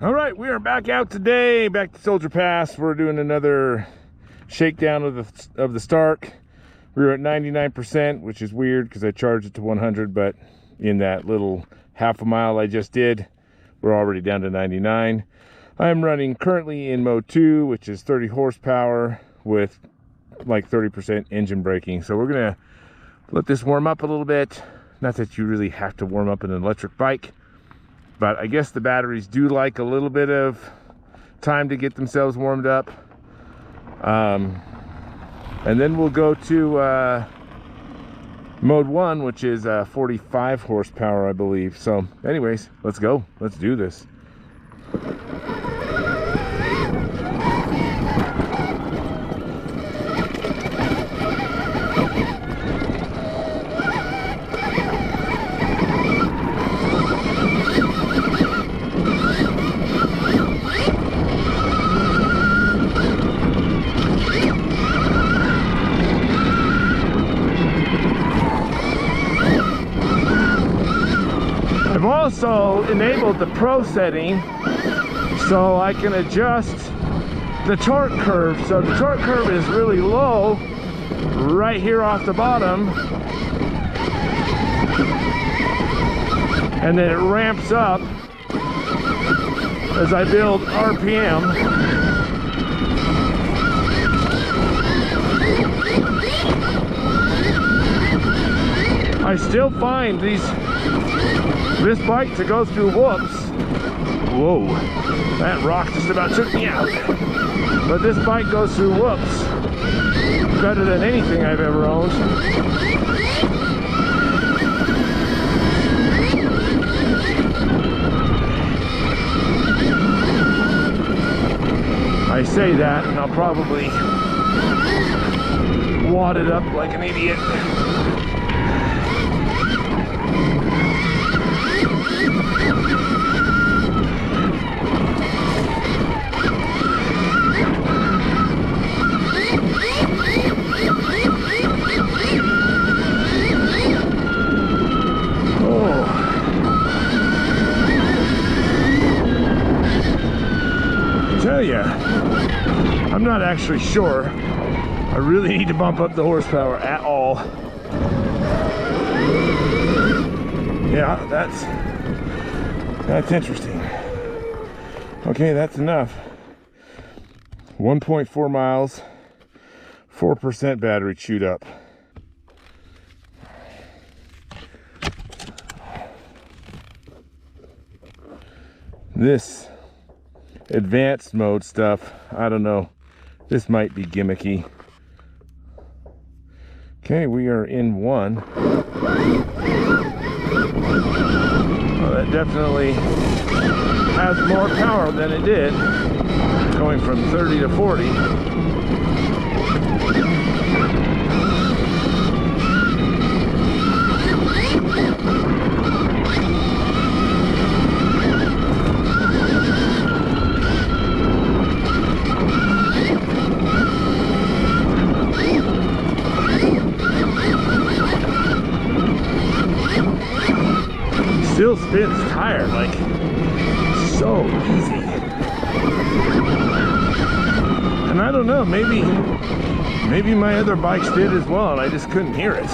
All right, we are back out today, back to Soldier Pass. We're doing another shakedown of the Stark. We were at 99%, which is weird because I charged it to 100, but in that little half a mile I just did, we're already down to 99. I'm running currently in mode 2, which is 30 horsepower with like 30% engine braking. So we're gonna let this warm up a little bit. Not that you really have to warm up an electric bike, but I guess the batteries do like a little bit of time to get themselves warmed up. And then we'll go to mode 1, which is 45 horsepower, I believe. So anyways, let's go. Let's do this. I've also enabled the Pro setting so I can adjust the torque curve. So the torque curve is really low right here off the bottom, and then it ramps up as I build RPM. I still find this bike to go through whoops. Whoa, that rock just about took me out. But this bike goes through whoops better than anything I've ever owned. I say that and I'll probably wad it up like an idiot. I'm not actually sure. I really need to bump up the horsepower at all. Yeah, that's interesting. Okay, that's enough. 1.4 miles, 4% battery chewed up. This advanced mode stuff, I don't know. This might be gimmicky. Okay, we are in 1. Well, that definitely has more power than it did, going from 30 to 40. Still spins tire like so easy. And I don't know, maybe my other bikes did as well and I just couldn't hear it.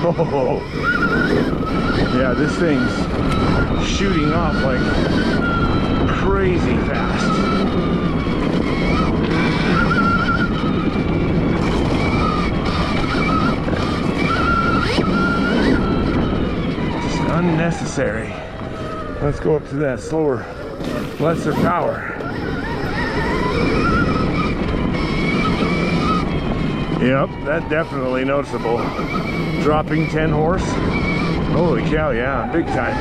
Oh, yeah, this thing's shooting off like crazy fast. Just unnecessary. Let's go up to that slower, lesser power. Yep, that's definitely noticeable. Dropping 10 horse. Holy cow, yeah, big time.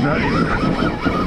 Not even.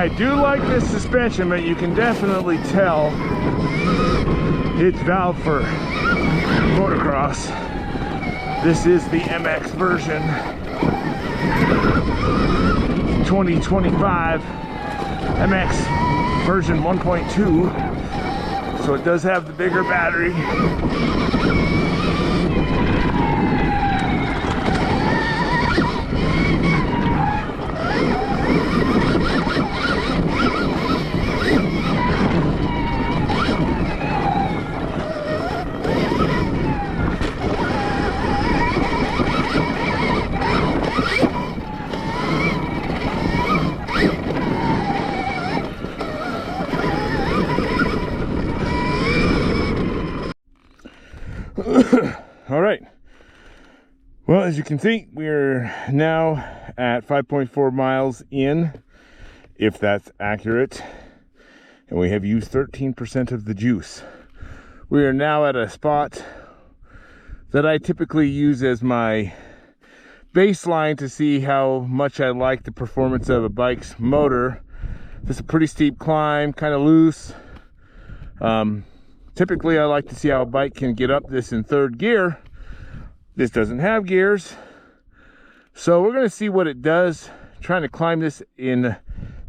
I do like this suspension, but you can definitely tell it's valve for motocross. This is the MX version 2025 MX version 1.2, so it does have the bigger battery. All right, well, as you can see, we're now at 5.4 miles in, if that's accurate, and we have used 13% of the juice. We are now at a spot that I typically use as my baseline to see how much I like the performance of a bike's motor. This is a pretty steep climb, kind of loose. Typically, I like to see how a bike can get up this in third gear. This doesn't have gears. So we're going to see what it does trying to climb this in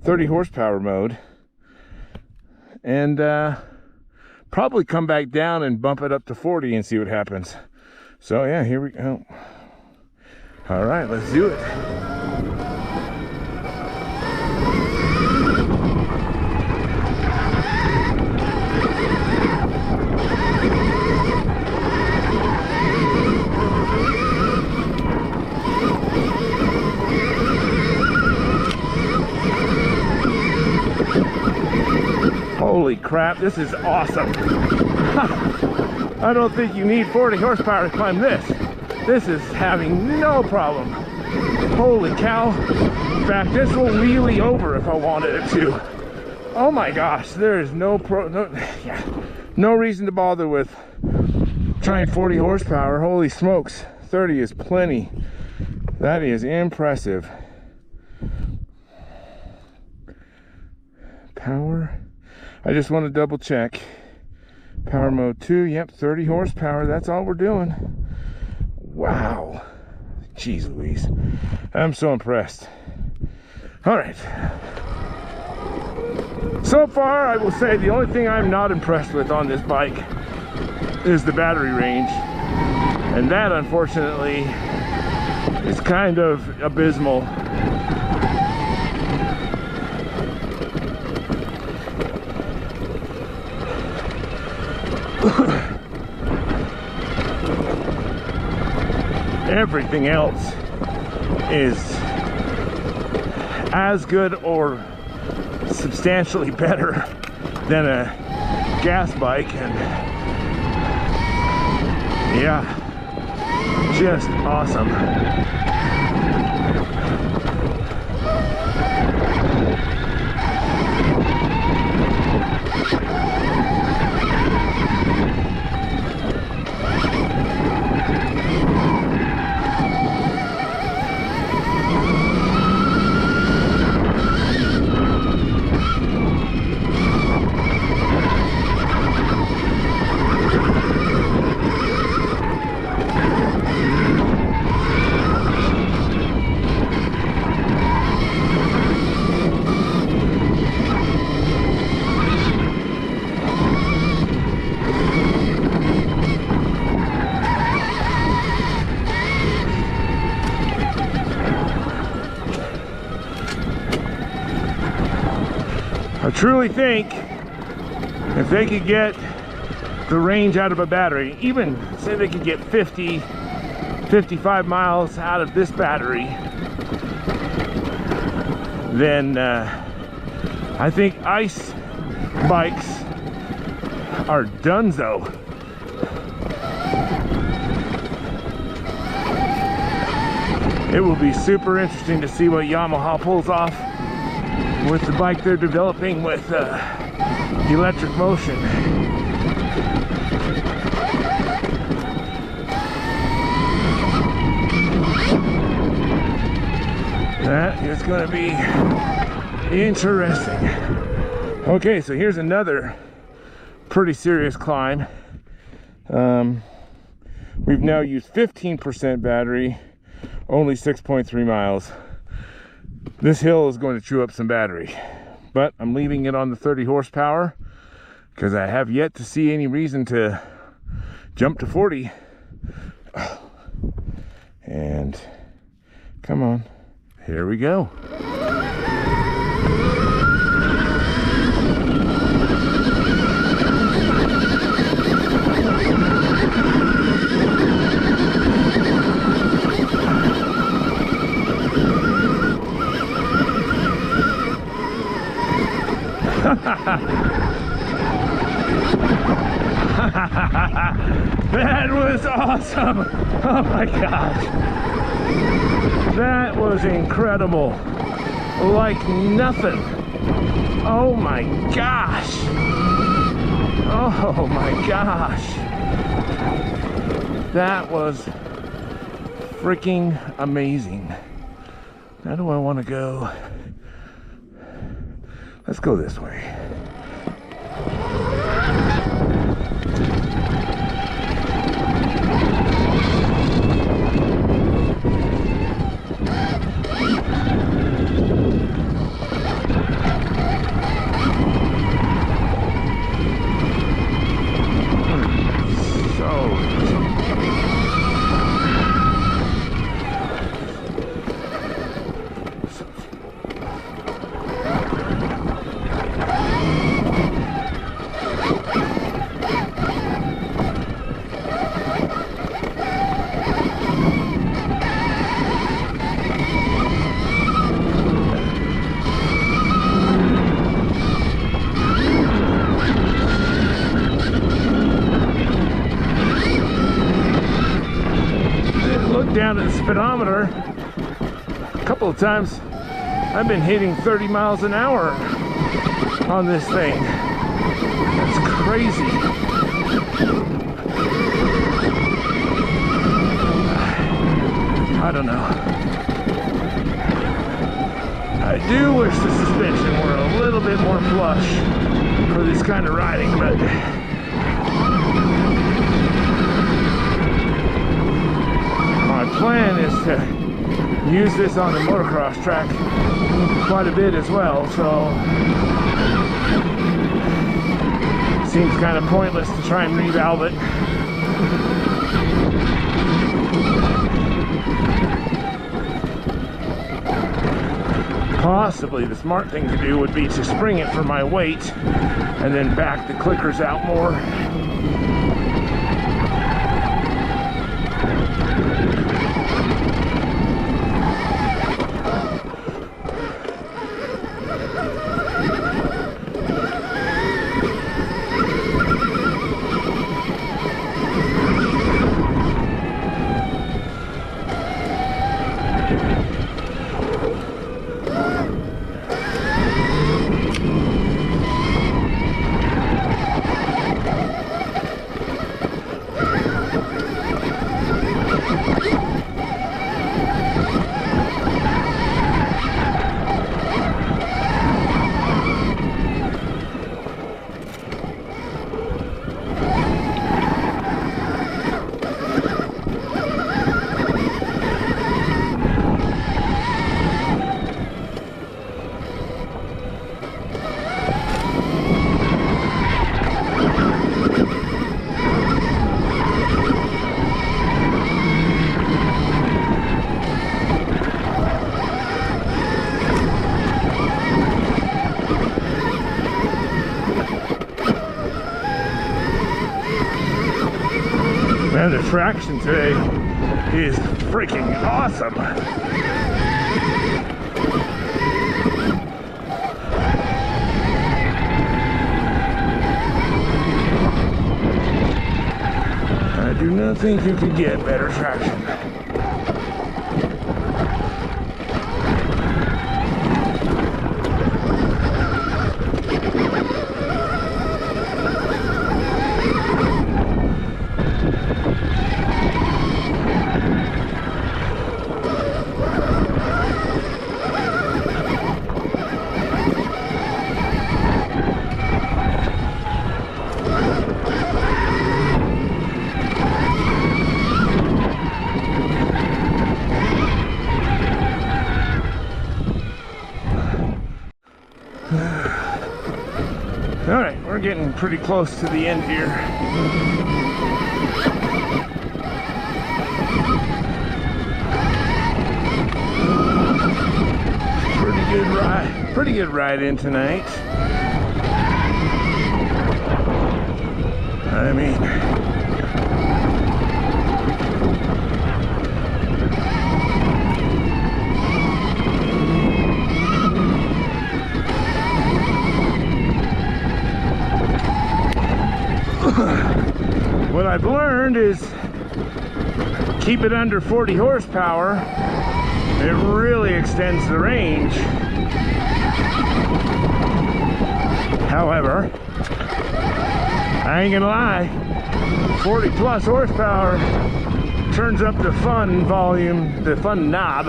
30 horsepower mode. And probably come back down and bump it up to 40 and see what happens. So yeah, here we go. All right, let's do it. Holy crap, this is awesome. I don't think you need 40 horsepower to climb this. This is having no problem. Holy cow. In fact, this will wheelie over if I wanted it to. Oh my gosh, there is no reason to bother with trying 40 horsepower. Holy smokes, 30 is plenty. That is impressive. Power. I just want to double check. Power mode 2, yep, 30 horsepower. That's all we're doing. Wow. Jeez Louise. I'm so impressed. All right. So far, I will say the only thing I'm not impressed with on this bike is the battery range. And that, unfortunately, is kind of abysmal. Everything else is as good or substantially better than a gas bike, and yeah, just awesome. I truly think if they could get the range out of a battery, even say they could get 50, 55 miles out of this battery, then I think ice bikes are donezo. It will be super interesting to see what Yamaha pulls off with the bike they're developing with electric motion. That is going to be Interesting. Okay, so here's another pretty serious climb. We've now used 15% battery, only 6.3 miles. This hill is going to chew up some battery, but I'm leaving it on the 30 horsepower because I have yet to see any reason to jump to 40. And come on, here we go. That was awesome. Oh my gosh, that was incredible, like nothing. Oh my gosh, oh my gosh, that was freaking amazing. Now do I want to go? Let's go this way. Down at the speedometer, a couple of times I've been hitting 30 miles an hour on this thing. That's crazy. I don't know. I do wish the suspension were a little bit more plush for this kind of riding, but my plan is to use this on the motocross track quite a bit as well, so it seems kind of pointless to try and revalve it. Possibly the smart thing to do would be to spring it for my weight and then back the clickers out more. Man, the traction today is freaking awesome. I do not think you could get better traction. All right, we're getting pretty close to the end here. Pretty good ride in tonight. I mean, what I've learned is keep it under 40 horsepower. It really extends the range. However, I ain't gonna lie, 40 plus horsepower turns up the fun volume, the fun knob,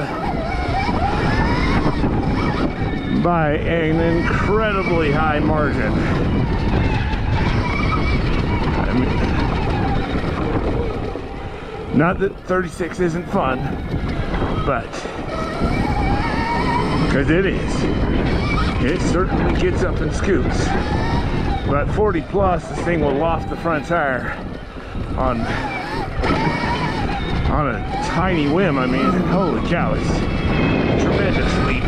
by an incredibly high margin. I mean, not that 36 isn't fun, but because it is. It certainly gets up and scoots. But 40 plus, this thing will loft the front tire on a tiny whim. I mean, holy cow, it's a tremendous leap.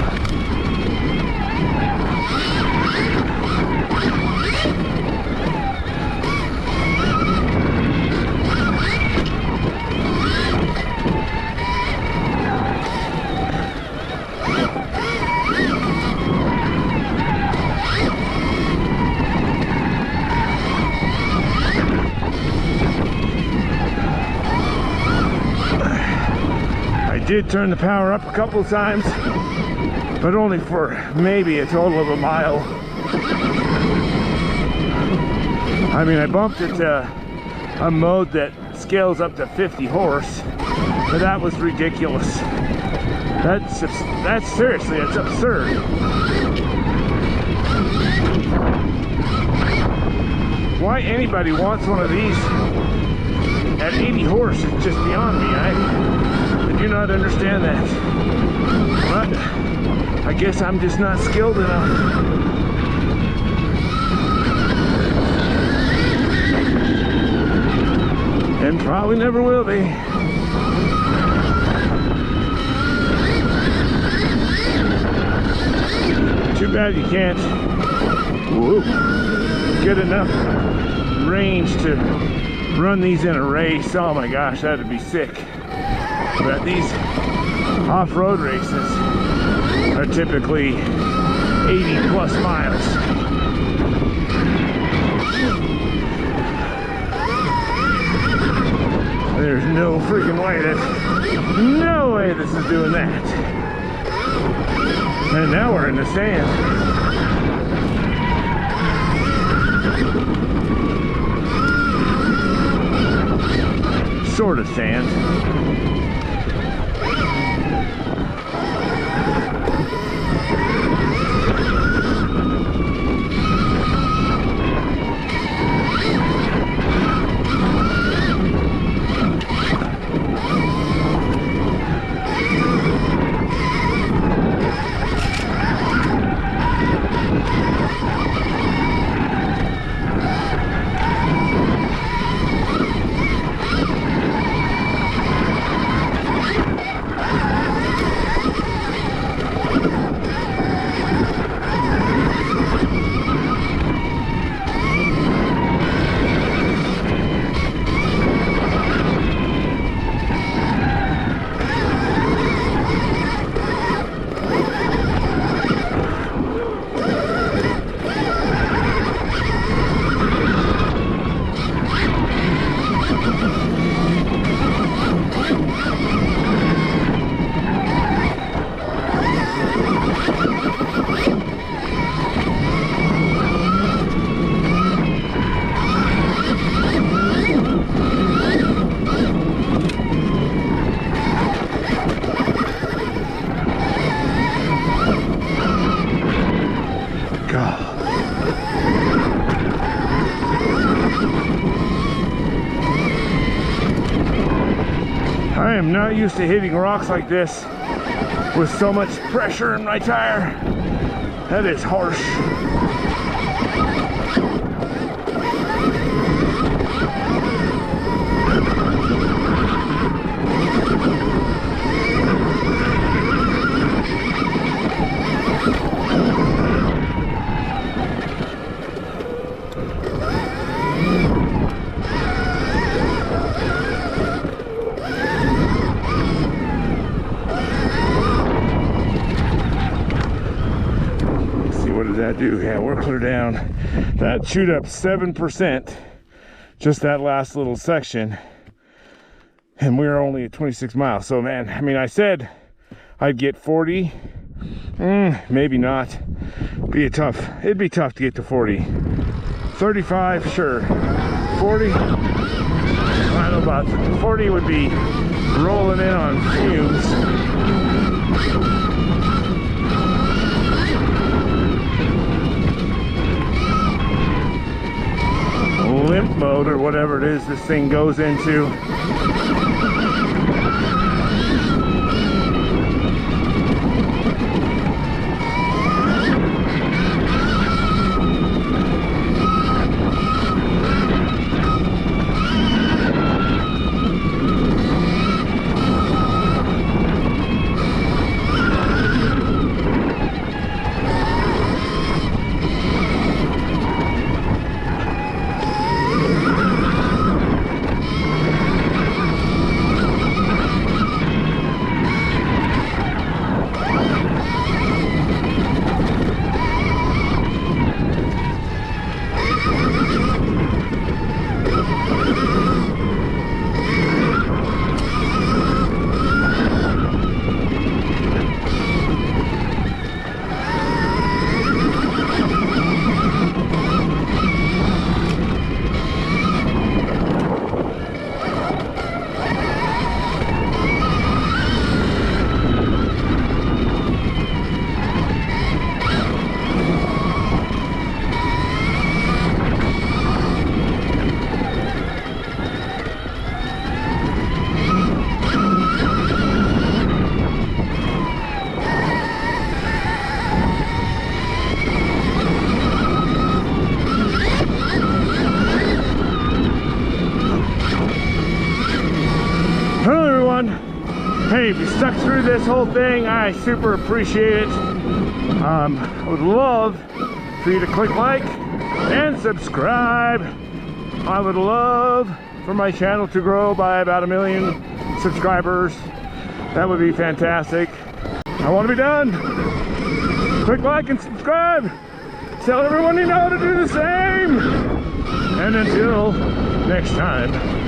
I did turn the power up a couple of times, but only for maybe a total of a mile. I mean, I bumped it to a mode that scales up to 50 horse, but that was ridiculous. That's seriously, it's absurd. Why anybody wants one of these at 80 horse is just beyond me. I do not understand that. But I guess I'm just not skilled enough. And probably never will be. Too bad you can't get enough range to run these in a race. Oh my gosh, that'd be sick. But these off-road races are typically 80 plus miles. There's no freaking way this is doing that. And now we're in the sand. Sort of sand. I am not used to hitting rocks like this with so much pressure in my tire. That is harsh. that do? Yeah, we're clear down. That chewed up 7%, just that last little section. And we're only at 26 miles. So man, I mean, I said I'd get 40. Maybe not. It'd be tough to get to 40. 35, sure. 40, I don't know about 40 would be rolling in on fumes. Limp mode or whatever it is this thing goes into. Hey, if you stuck through this whole thing, I super appreciate it. I would love for you to click like and subscribe. I would love for my channel to grow by about 1 million subscribers. That would be fantastic. I want to be done. Click like and subscribe. Tell everyone you know to do the same. And until next time.